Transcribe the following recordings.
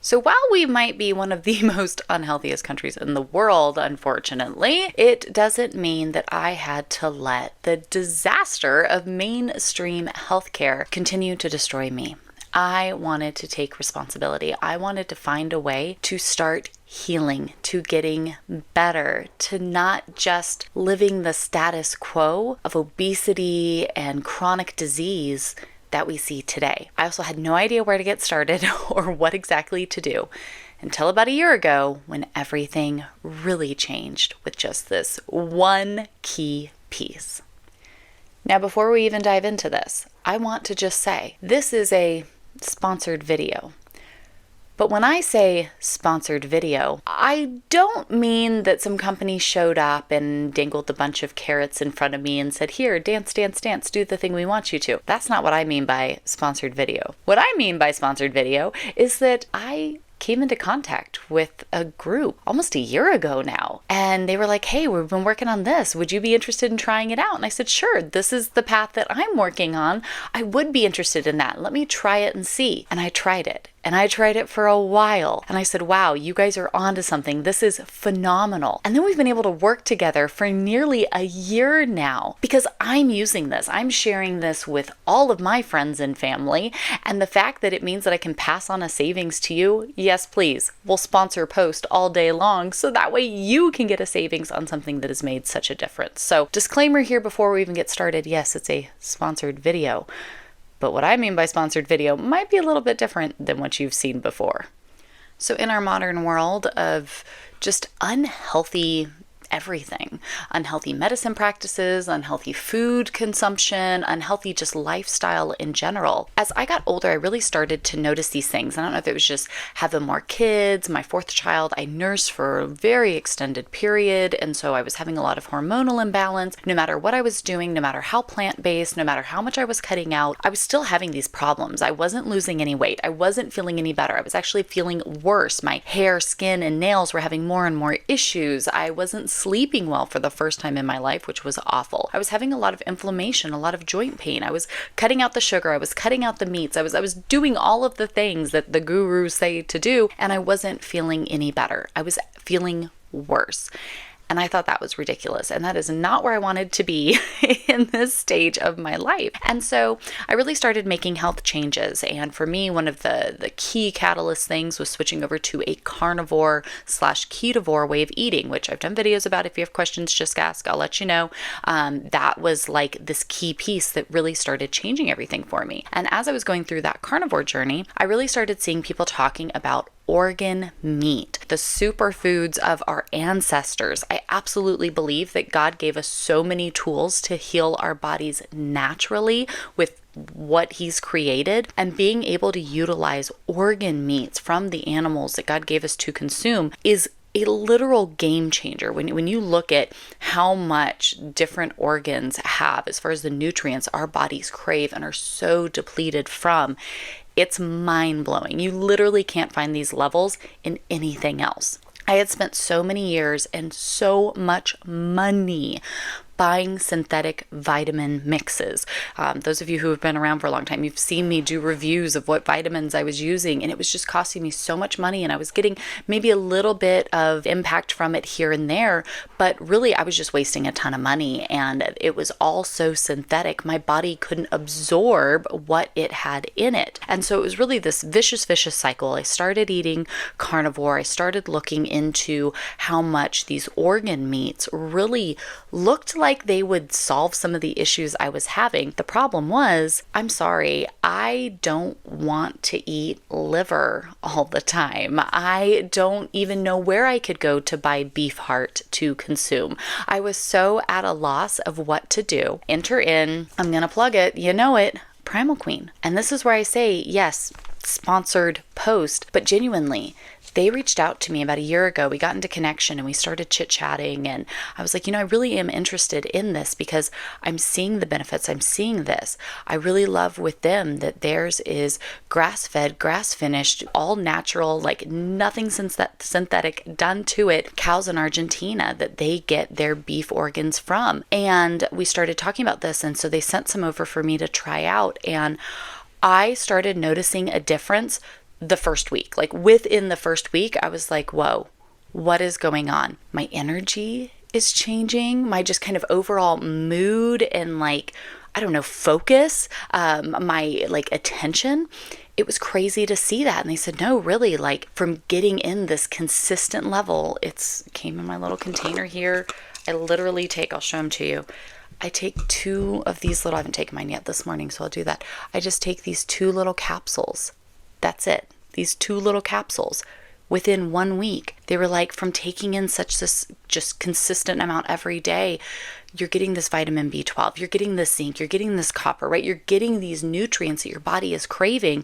So while we might be one of the most unhealthiest countries in the world, unfortunately, it doesn't mean that I had to let the disaster of mainstream healthcare continue to destroy me. I wanted to take responsibility. I wanted to find a way to start healing, to getting better, to not just living the status quo of obesity and chronic disease that we see today. I also had no idea where to get started or what exactly to do until about a year ago when everything really changed with just this one key piece. Now, before we even dive into this, I want to just say this is a sponsored video. But when I say sponsored video, I don't mean that some company showed up and dangled a bunch of carrots in front of me and said, here, dance, dance, dance, do the thing we want you to. That's not what I mean by sponsored video. What I mean by sponsored video is that I came into contact with a group almost a year ago now. And they were like, hey, we've been working on this. Would you be interested in trying it out? And I said, sure, this is the path that I'm working on. I would be interested in that. Let me try it and see. And I tried it. And I tried it for a while. And I said, wow, you guys are onto something. This is phenomenal. And then we've been able to work together for nearly a year now because I'm using this. I'm sharing this with all of my friends and family. And the fact that it means that I can pass on a savings to you, yes, please. We'll sponsor post all day long so that way you can get a savings on something that has made such a difference. So disclaimer here before we even get started. Yes, it's a sponsored video. But what I mean by sponsored video might be a little bit different than what you've seen before. So in our modern world of just unhealthy everything, unhealthy medicine practices, unhealthy food consumption, unhealthy just lifestyle in general. As I got older, I really started to notice these things. I don't know if it was just having more kids. My fourth child, I nursed for a very extended period. And so I was having a lot of hormonal imbalance. No matter what I was doing, no matter how plant-based, no matter how much I was cutting out, I was still having these problems. I wasn't losing any weight. I wasn't feeling any better. I was actually feeling worse. My hair, skin, and nails were having more and more issues. I wasn't sleeping well for the first time in my life, which was awful. I was having a lot of inflammation, a lot of joint pain. I was cutting out the sugar. I was cutting out the meats. I was doing all of the things that the gurus say to do, and I wasn't feeling any better. I was feeling worse. And I thought that was ridiculous. And that is not where I wanted to be in this stage of my life. And so I really started making health changes. And for me, one of the key catalyst things was switching over to a carnivore/kiddos way of eating, which I've done videos about. If you have questions, just ask. I'll let you know. That was like this key piece that really started changing everything for me. And as I was going through that carnivore journey, I really started seeing people talking about organ meat, the superfoods of our ancestors. I absolutely believe that God gave us so many tools to heal our bodies naturally with what He's created, and being able to utilize organ meats from the animals that God gave us to consume is a literal game changer. When you look at how much different organs have as far as the nutrients our bodies crave and are so depleted from, it's mind-blowing. You literally can't find these levels in anything else. I had spent so many years and so much money buying synthetic vitamin mixes. Those of you who have been around for a long time, you've seen me do reviews of what vitamins I was using, and it was just costing me so much money, and I was getting maybe a little bit of impact from it here and there, but really I was just wasting a ton of money, and it was all so synthetic. My body couldn't absorb what it had in it. And so it was really this vicious cycle. I started eating carnivore. I started looking into how much these organ meats really looked like they would solve some of the issues I was having. The problem was, I'm sorry, I don't want to eat liver all the time. I don't even know where I could go to buy beef heart to consume. I was so at a loss of what to do. Enter in, I'm going to plug it, you know it, Primal Queen. And this is where I say, yes, sponsored post, but genuinely, they reached out to me about a year ago. We got into connection and we started chit-chatting, and I was like, I really am interested in this because I'm seeing the benefits. I'm seeing this. I really love with them that theirs is grass-fed, grass-finished, all natural, like nothing synthetic done to it. Cows in Argentina that they get their beef organs from. And we started talking about this, and so they sent some over for me to try out, and I started noticing a difference the first week. Like within the first week, I was like, whoa, what is going on? My energy is changing. My just kind of overall mood and like, I don't know, focus, my like attention. It was crazy to see that. And they said, no, really, like from getting in this consistent level, came in my little container here. I literally I'll show them to you. I take 2 of these I haven't taken mine yet this morning, so I'll do that. I just take these 2 little capsules. That's it. These 2 little capsules. Within 1 week, they were like, from taking in such this just consistent amount every day, you're getting this vitamin B12, you're getting this zinc, you're getting this copper, right? You're getting these nutrients that your body is craving.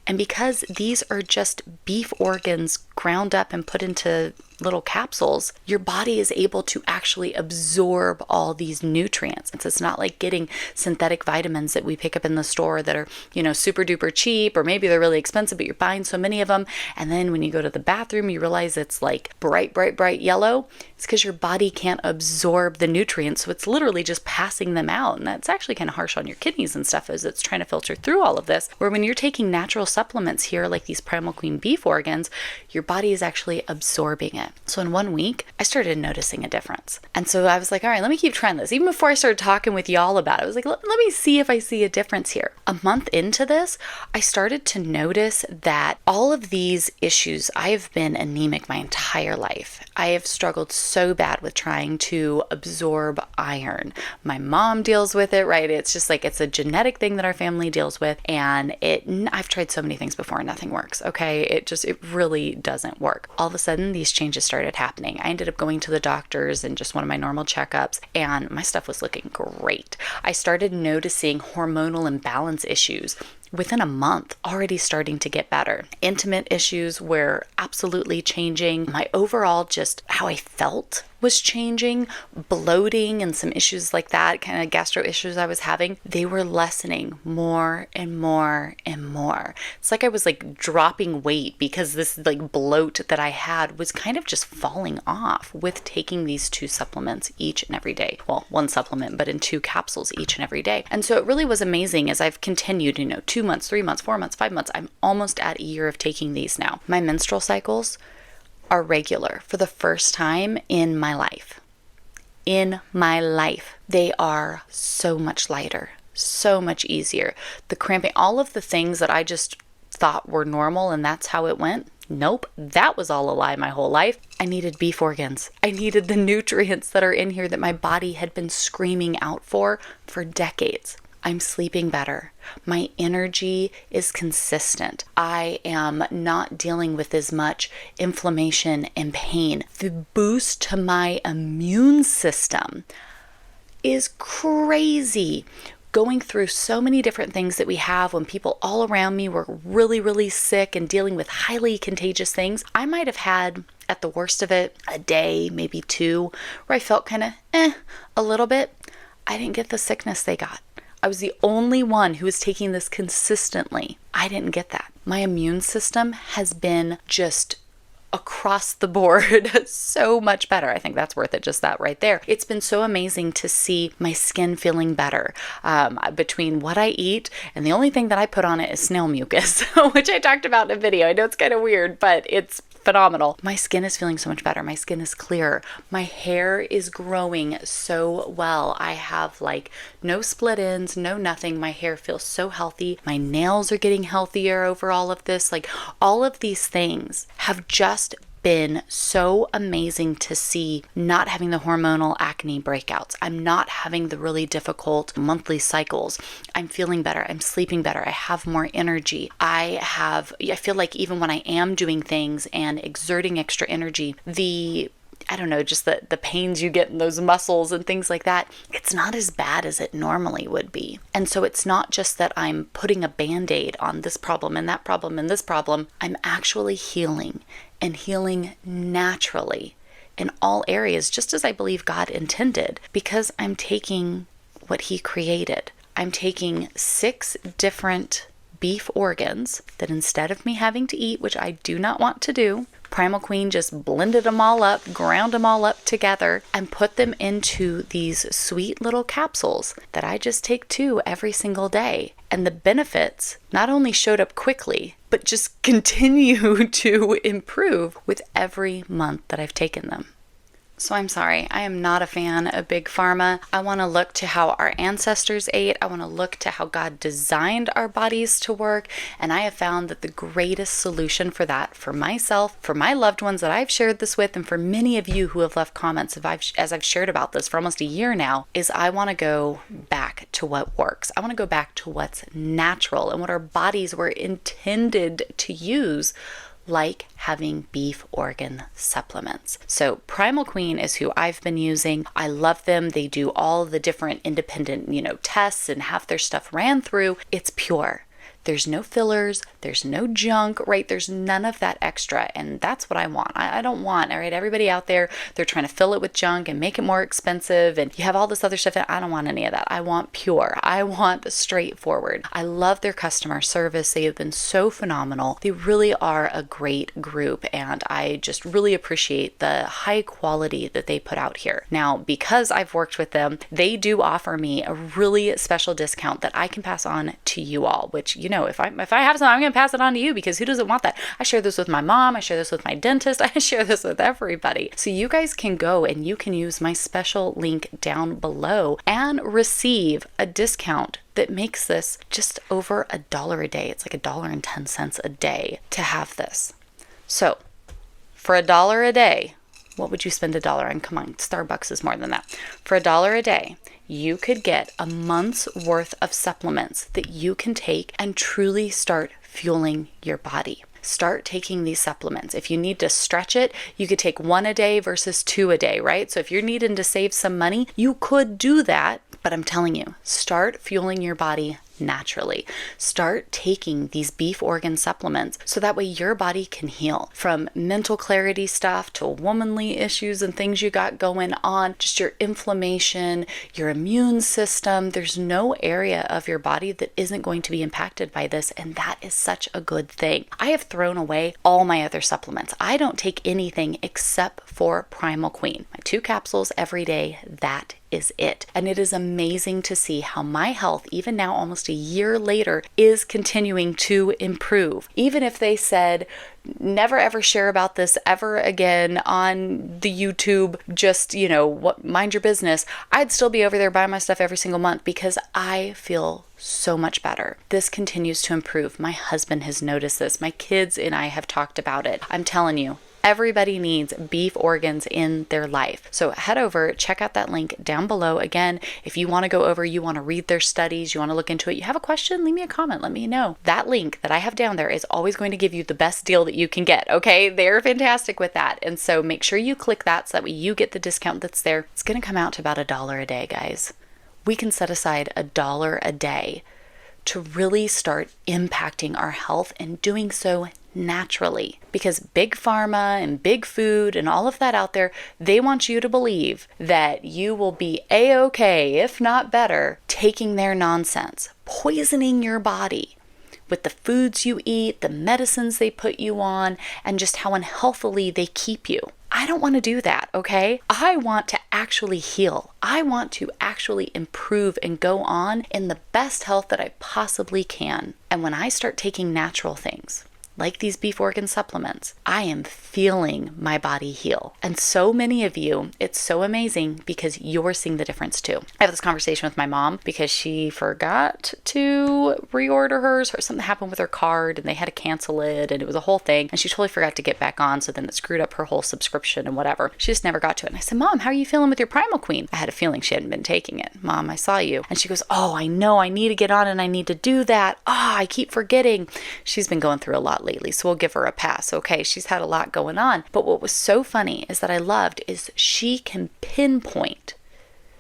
And because these are just beef organs ground up and put into little capsules, your body is able to actually absorb all these nutrients. It's not like getting synthetic vitamins that we pick up in the store that are, super duper cheap, or maybe they're really expensive, but you're buying so many of them. And then when you go to the bathroom, you realize it's like bright, bright, bright yellow. It's because your body can't absorb the nutrients. So it's literally just passing them out. And that's actually kind of harsh on your kidneys and stuff as it's trying to filter through all of this. Where when you're taking natural supplements here, like these Primal Queen beef organs, your body is actually absorbing it. So in 1 week, I started noticing a difference. And so I was like, all right, let me keep trying this. Even before I started talking with y'all about it, I was like, let me see if I see a difference here. A month into this, I started to notice that all of these issues, I have been anemic my entire life. I have struggled so bad with trying to absorb iron. My mom deals with it, right? It's just like, it's a genetic thing that our family deals with. And I've tried so many things before and nothing works. Okay. It really doesn't work. All of a sudden, these changes started happening. I ended up going to the doctors and just one of my normal checkups, and my stuff was looking great. I started noticing hormonal imbalance issues within a month, already starting to get better. Intimate issues were absolutely changing. My overall, just how I felt was changing. Bloating and some issues like that, kind of gastro issues I was having, they were lessening more and more and more. It's like I was like dropping weight because this like bloat that I had was kind of just falling off with taking these 2 supplements each and every day. Well, 1 supplement, but in 2 capsules each and every day. And so it really was amazing as I've continued, 2 months, 3 months, 4 months, 5 months. I'm almost at a year of taking these now. My menstrual cycles are regular for the first time in my life. They are so much lighter, so much easier. The cramping, all of the things that I just thought were normal and that's how it went. Nope, that was all a lie my whole life. I needed beef organs. I needed the nutrients that are in here that my body had been screaming out for decades. I'm sleeping better. My energy is consistent. I am not dealing with as much inflammation and pain. The boost to my immune system is crazy. Going through so many different things that we have when people all around me were really, really sick and dealing with highly contagious things, I might have had, at the worst of it, a day, maybe 2, where I felt kind of a little bit. I didn't get the sickness they got. I was the only one who was taking this consistently. I didn't get that. My immune system has been just across the board so much better. I think that's worth it, just that right there. It's been so amazing to see my skin feeling better between what I eat, and the only thing that I put on it is snail mucus, which I talked about in a video. I know it's kind of weird, but it's phenomenal. My skin is feeling so much better. My skin is clearer. My hair is growing so well. I have like no split ends, no nothing. My hair feels so healthy. My nails are getting healthier over all of this. Like all of these things have just been so amazing to see, not having the hormonal acne breakouts. I'm not having the really difficult monthly cycles. I'm feeling better. I'm sleeping better. I have more energy. I feel like even when I am doing things and exerting extra energy, just the pains you get in those muscles and things like that, it's not as bad as it normally would be. And so it's not just that I'm putting a Band-Aid on this problem and that problem and this problem. I'm actually healing and healing naturally in all areas, just as I believe God intended, because I'm taking what He created. I'm taking 6 different beef organs that instead of me having to eat, which I do not want to do, Primal Queen just blended them all up, ground them all up together, and put them into these sweet little capsules that I just take 2 every single day. And the benefits not only showed up quickly, but just continue to improve with every month that I've taken them. So I'm sorry, I am not a fan of Big Pharma. I want to look to how our ancestors ate. I want to look to how God designed our bodies to work. And I have found that the greatest solution for that, for myself, for my loved ones that I've shared this with, and for many of you who have left comments as I've shared about this for almost a year now, is I want to go back to what works. I want to go back to what's natural and what our bodies were intended to use, like having beef organ supplements. So Primal Queen is who I've been using. I love them. They do all the different independent, tests and have their stuff ran through. It's pure. There's no fillers, there's no junk, right? There's none of that extra. And that's what I want. I don't want, all right, everybody out there, they're trying to fill it with junk and make it more expensive. And you have all this other stuff. I don't want any of that. I want pure. I want straightforward. I love their customer service. They have been so phenomenal. They really are a great group. And I just really appreciate the high quality that they put out here. Now, because I've worked with them, they do offer me a really special discount that I can pass on to you all, which, if I have some, I'm going to pass it on to you, because who doesn't want that? I share this with my mom. I share this with my dentist. I share this with everybody. So you guys can go and you can use my special link down below and receive a discount that makes this just over $1 a day. It's like $1.10 a day to have this. So for $1 a day, what would you spend $1 on? Come on, Starbucks is more than that. For $1 a day, you could get a month's worth of supplements that you can take and truly start fueling your body. Start taking these supplements. If you need to stretch it, you could take 1 a day versus 2 a day, right? So if you're needing to save some money, you could do that. But I'm telling you, start fueling your body naturally. Start taking these beef organ supplements so that way your body can heal from mental clarity stuff to womanly issues and things you got going on, just your inflammation, your immune system. There's no area of your body that isn't going to be impacted by this, and that is such a good thing. I have thrown away all my other supplements. I don't take anything except for Primal Queen. My 2 capsules every day, that is it. And it is amazing to see how my health, even now almost a year later, is continuing to improve. Even if they said, never ever share about this ever again on the YouTube, just, mind your business, I'd still be over there buying my stuff every single month because I feel so much better. This continues to improve. My husband has noticed this. My kids and I have talked about it. I'm telling you, everybody needs beef organs in their life. So head over, check out that link down below. Again, if you want to go over, you want to read their studies, you want to look into it, you have a question, leave me a comment, let me know. That link that I have down there is always going to give you the best deal that you can get, okay? They're fantastic with that. And so make sure you click that so that way you get the discount that's there. It's going to come out to about $1 a day, guys. We can set aside $1 a day to really start impacting our health and doing so naturally, because big pharma and big food and all of that out there, they want you to believe that you will be a-okay, if not better, taking their nonsense, poisoning your body with the foods you eat, the medicines they put you on, and just how unhealthily they keep you. I don't want to do that, okay? I want to actually heal. I want to actually improve and go on in the best health that I possibly can. And when I start taking natural things, like these beef organ supplements, I am feeling my body heal. And so many of you, it's so amazing because you're seeing the difference too. I have this conversation with my mom because she forgot to reorder hers, or something happened with her card and they had to cancel it and it was a whole thing. And she totally forgot to get back on. So then it screwed up her whole subscription and whatever. She just never got to it. And I said, Mom, how are you feeling with your Primal Queen? I had a feeling she hadn't been taking it. Mom, I saw you. And she goes, oh, I know I need to get on and I need to do that. I keep forgetting. She's been going through a lot lately, so we'll give her a pass. Okay, she's had a lot going on. But what was so funny is that I loved is she can pinpoint.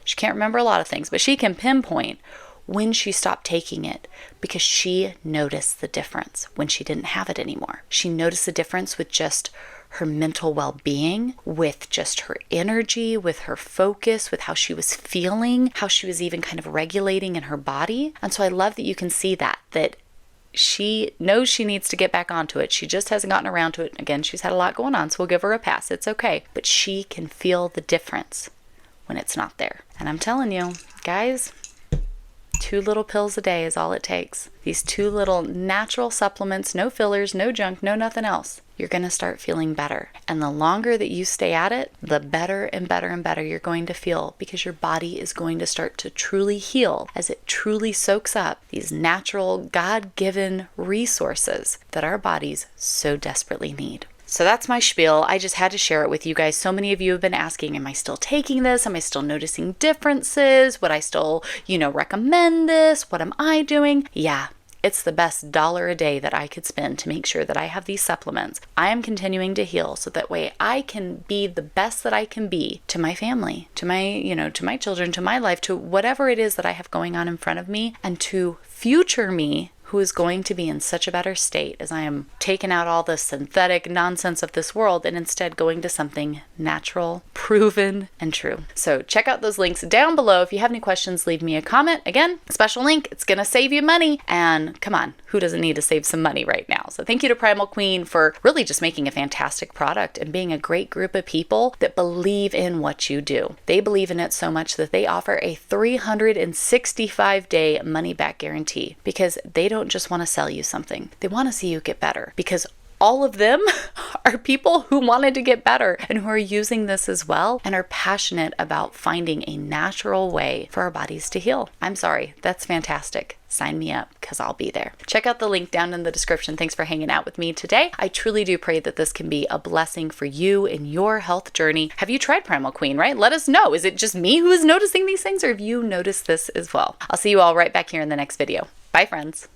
She can't remember a lot of things, but she can pinpoint when she stopped taking it because she noticed the difference when she didn't have it anymore. She noticed the difference with just her mental well-being, with just her energy, with her focus, with how she was feeling, how she was even kind of regulating in her body. And so I love that you can see that she knows she needs to get back onto it. She just hasn't gotten around to it. Again, she's had a lot going on, so we'll give her a pass. It's okay. But she can feel the difference when it's not there. And I'm telling you, guys, 2 little pills a day is all it takes. These 2 little natural supplements, no fillers, no junk, no nothing else. You're going to start feeling better. And the longer that you stay at it, the better and better and better you're going to feel, because your body is going to start to truly heal as it truly soaks up these natural, God-given resources that our bodies so desperately need. So that's my spiel. I just had to share it with you guys. So many of you have been asking, am I still taking this? Am I still noticing differences? Would I still, recommend this? What am I doing? Yeah. It's the best $1 a day that I could spend to make sure that I have these supplements. I am continuing to heal so that way I can be the best that I can be to my family, to my children, to my life, to whatever it is that I have going on in front of me, and to future me, who is going to be in such a better state as I am taking out all the synthetic nonsense of this world and instead going to something natural, proven, and true. So check out those links down below. If you have any questions, leave me a comment. Again, special link. It's going to save you money. And come on, who doesn't need to save some money right now? So thank you to Primal Queen for really just making a fantastic product and being a great group of people that believe in what you do. They believe in it so much that they offer a 365-day money-back guarantee, because they don't just want to sell you something. They want to see you get better, because all of them are people who wanted to get better and who are using this as well and are passionate about finding a natural way for our bodies to heal. I'm sorry, that's fantastic. Sign me up, because I'll be there. Check out the link down in the description. Thanks for hanging out with me today. I truly do pray that this can be a blessing for you in your health journey. Have you tried Primal Queen, right? Let us know. Is it just me who is noticing these things, or have you noticed this as well? I'll see you all right back here in the next video. Bye, friends.